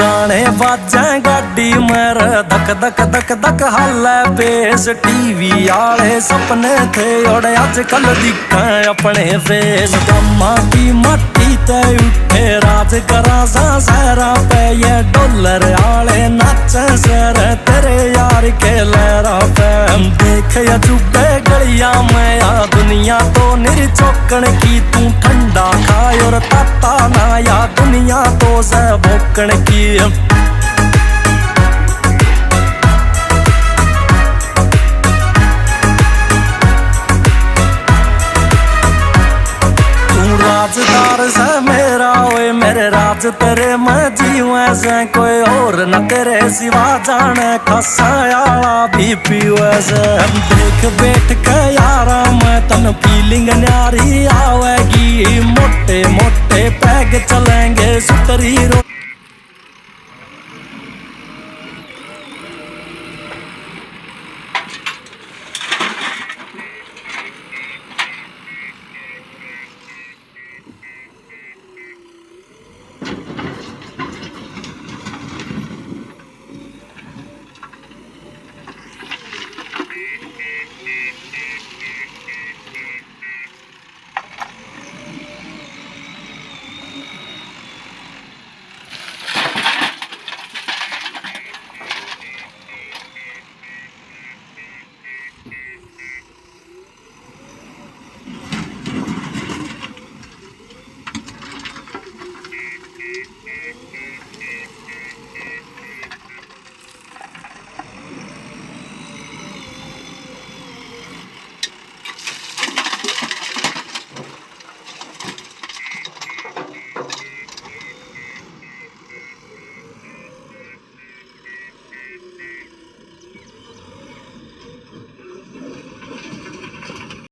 गाने बाजा गाड़ी मेरे धक धक धक धक हाले बेस टीवी आले सपने थे और आजकल दिखे अपने फेस कम्मा की मट्टी ते उठे राज करा सा सहरा पे ये डॉलर आले नाचे सर तेरे यार के लहरा पे देख या चुपे गलिया में या दुनिया तो निर्चौकन की तू ठंडा खाए और ताता ना या दुनिया तो से भोकन की राजदार से मेरा ओए मेरे राज तेरे मैं जीवे से कोई और न तेरे सिवा जाने खसायाला भी पीवे से देख बैठ के यारा मैं तन फीलिंग न्यारी आवेगी मोटे मोटे पैग चलेंगे सुतरी रो